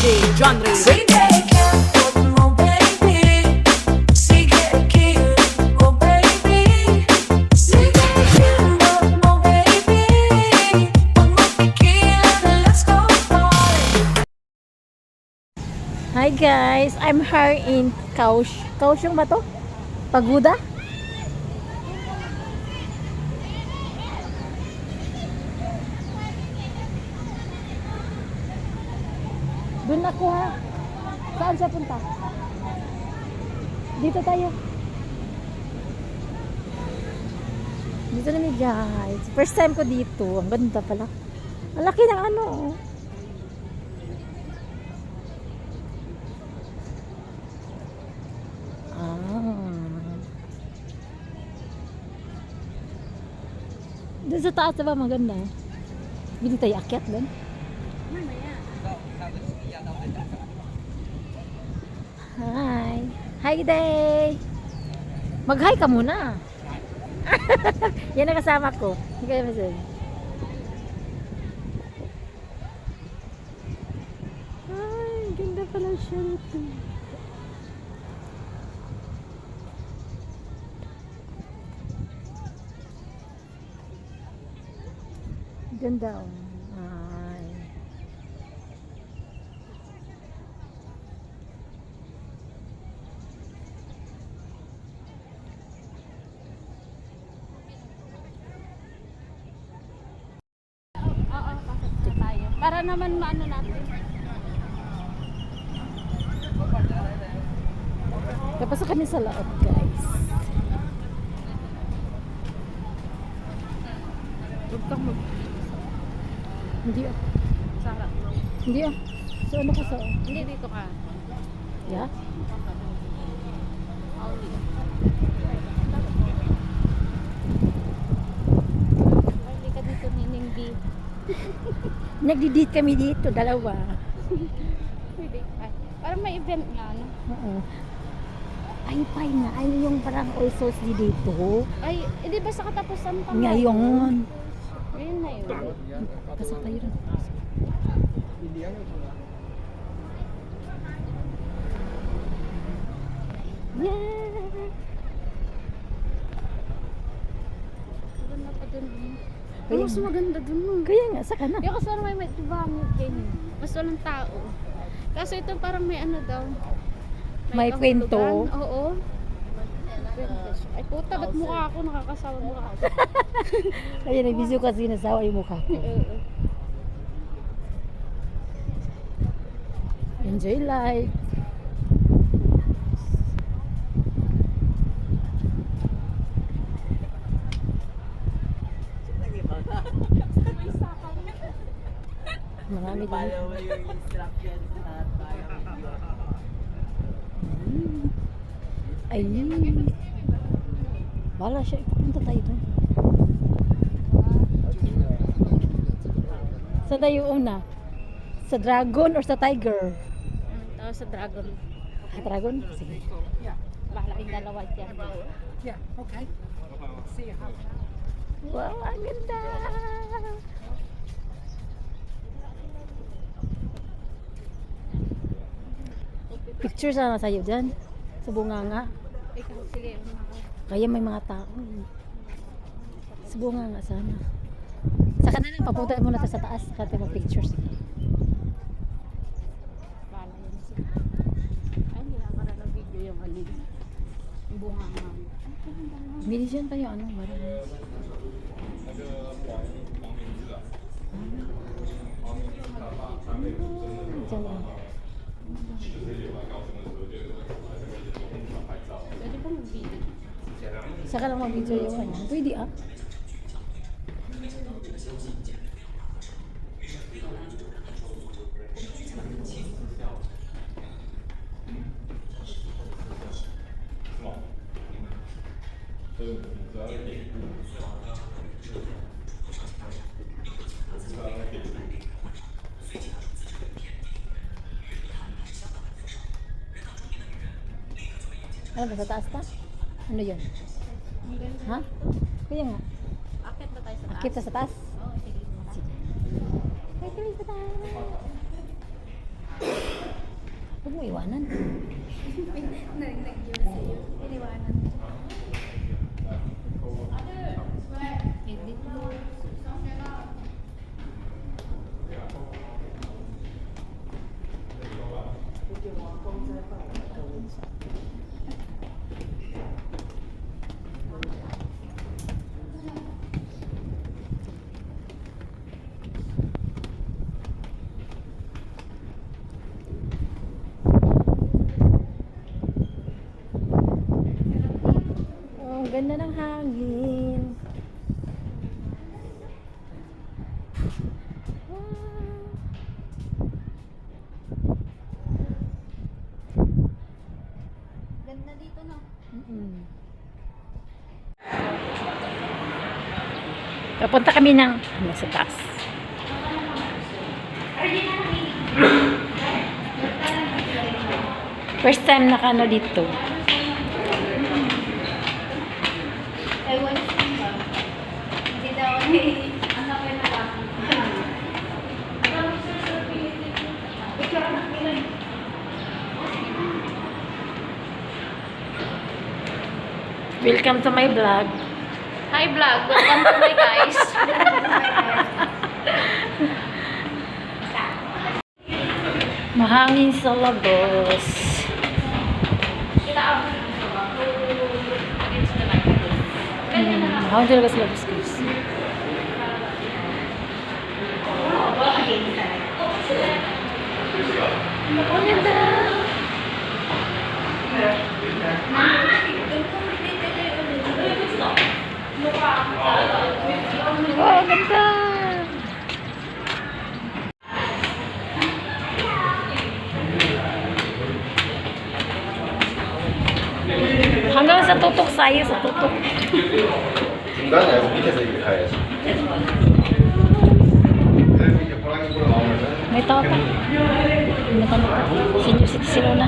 DJ John Ray. Sige, ikot mo baby. Sige, ikot mo baby. Sige, ikot mo baby. Huwag mo pigilan, let's go party. Hi guys, I'm here in Kaohsiung ba to? Pagoda? Doon ako ha. Saan siya punta? Dito tayo. Dito na ni guys. First time ko dito. Ang ganda pala. Ang laki ng ano. Doon sa taas ba maganda? Hindi tayo akyat doon. Hi. Hi day. Mag-hi ka muna. Yan ang kasama ko. Hindi kayo masabi. Ay, ganda pala siya ito. Ganda oh. Ay. Oo, pasok na tayo. Para naman maano natin. Tapos kami sa loob guys. Huwag kang mag... Hindi ah. Sarap. Hindi ah. So ano ka sa... Hindi, dito ka. Yeah? Hindi ka dito, Nining B. Nagdi-date kami dito, dalawa. Pwede. Ay, parang may event nga, no? Oo. Ay, fine na. Ay, yung parang all souls dito. Ay, di ba sa katapusan pa? Ngayon. Ngayon na yun. Pasok tayo rin. Yeah! Maganda pa dun. Kaya Mas nga. maganda dun, no? Kaya nga, saka na. Yung kasi parang may tibangit kayo. Mas walang tao. Kaso ito parang may ano daw. May kwento. kahulugan. Oo. Ay puta, ba't mukha ako? Nakakasawa mukha ako. Kaya nag-video kasi nasawa yung mukha ko. Oo. Enjoy life. Marami din. Ay. Bala siya. Punta tayo doon. Saan tayo una? Sa dragon or sa tiger? Tapos sa dragon. Sa dragon? Sige. Bahala kayong dalawa dyan. Wow, ang ganda! Picture sana sa'yo dyan. Sa bunganga. Ikaw, sige. una ako. Kaya may mga tao. Sa bunganga sana. Saka na lang, papunta muna tayo sa taas. Saka tayo mag-pictures. Bahala yan. Sige. Ay, hindi ako na video yung ano. Yung bunga nga. Binigyan tayo ano. Marami. Diyan lang. Pwede ba mag-video? Saka lang mag-video yung ano. Pwede ah. Ano ba, sa taas pa? Ano yun? Ha? Kaya nga. Akit ba tayo sa taas? Akit sa taas? Oo, sige. Sige. Akit sa taas. Huwag mo iwanan. Nag-yun sa'yo. Iniwanan mo. Edit mo. Oh, ang ganda ng hangin. Ganda dito, no? Mm-mm. Papunta kami ng sa taas. First time nakano dito. Ewan ko ba? Hindi daw ano ko yung Welcome to my vlog. Hi vlog, welcome to my guys. Mahangin sa labas. Mahangin talaga sa labas, guys. Ang ganda. Oh, ang ganda. Hanggang sa tutok sayo, sa tutok. 중간에 밑에서 이렇게 가야지. 그래서 이제 호랑이 보러 나오면은 May tao pa. Ano ka na? Senior citizen na.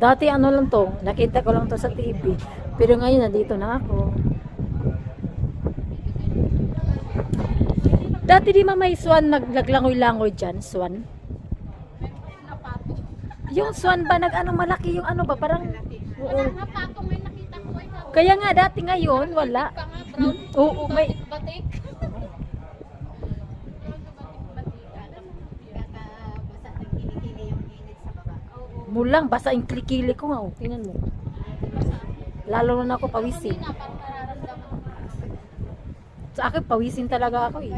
Dati ano lang to, nakita ko lang to sa TV. Pero ngayon nandito na ako. Dati di ba may swan naglaglangoy-langoy dyan? Swan? Yung swan ba nag-ano malaki yung ano ba? Parang... Oo. patong may nakita ko ay Kaya nga dati ngayon wala. ka nga brown. Oo, may... Batik. Mulang, basa yung kilikili ko nga. Oh. Tingnan mo. Lalo na ako pawisin. Parang nararamdaman. Sa akin, pawisin talaga ako eh.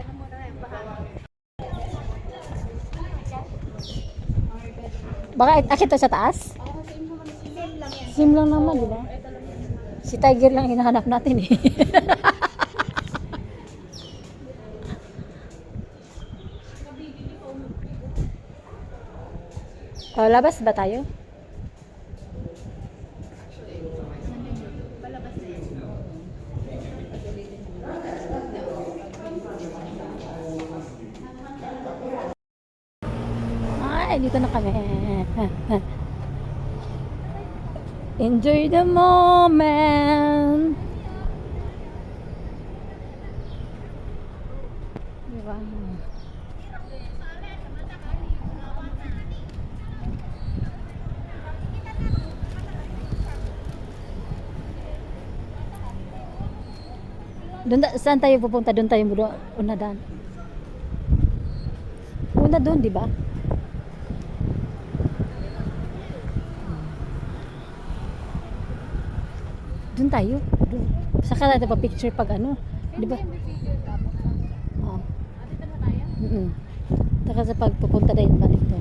Baka akit to sa taas? Same lang naman, di ba? Si Tiger lang hinahanap natin eh. Oh, labas ba tayo? Ay, dito na kami. Enjoy the moment. Diba? Saan tayo pupunta? Doon tayo unadan. Una doon, di ba? Doon tayo. Doon. Saka natin pa picture pag ano. Di ba? Oo. Dito na tayo. Saka sa pagpupunta din ba ito?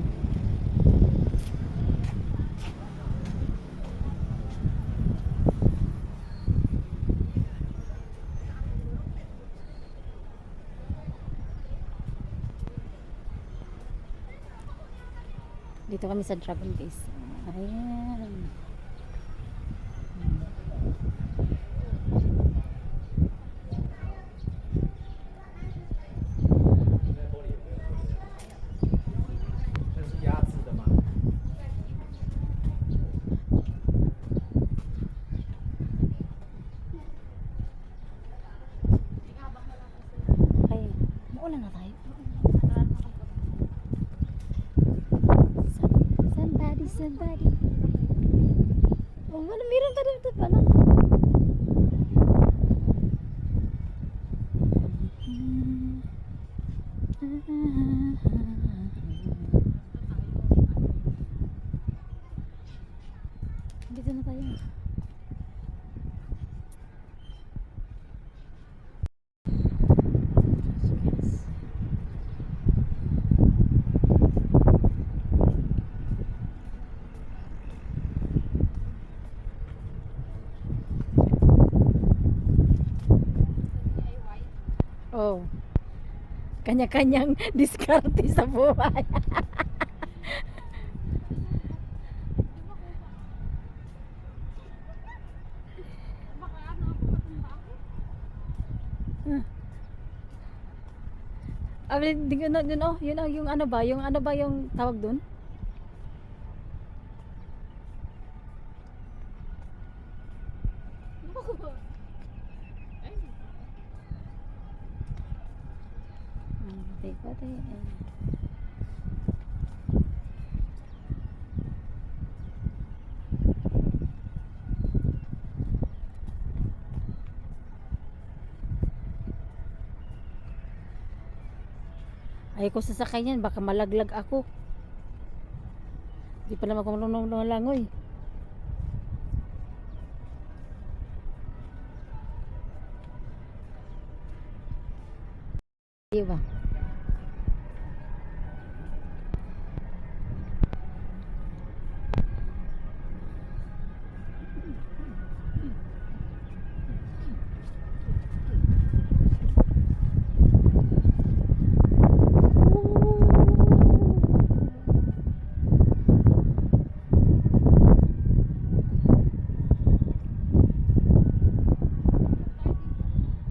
Dito kami sa Dragon Case. Ayan. Ay, maulan na tayo. Somebody. Oh, ano meron ka dito pa na? Dito na tayo. Oh. Kanya-kanyang diskarte sa buhay. Hindi ko na dun oh, yun oh, yung ano ba yung tawag dun? Diba tayo? Ay ko sasakay niyan, baka malaglag ako. Di pa naman ako marunong langoy. Diba?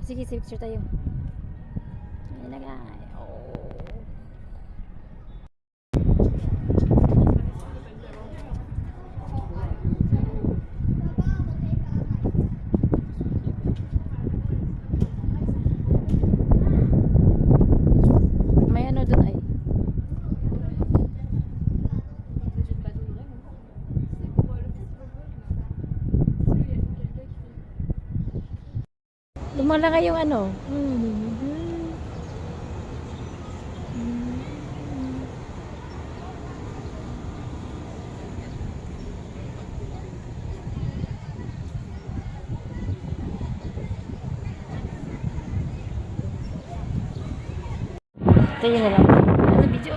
Sige, picture tayo. Ayun na guys. Oh. May ano dun ay. Lumala kayong ano? Ito yun na lang. Ano video?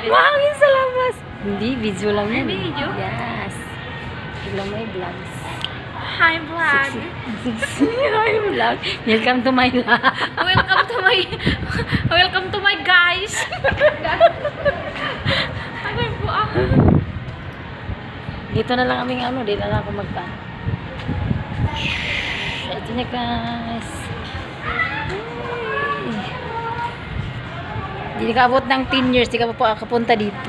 Mahangin sa labas. Hindi, video lang yun. Video? Yes. Biglang may vlogs. Hi vlog. Hi vlog. Welcome to my life. Welcome to my guys. Ano po ako? Dito na lang kaming ano, di na lang ako magpa. Ito niya guys. Hindi ka abot ng 10 years, di ka pa kapunta dito.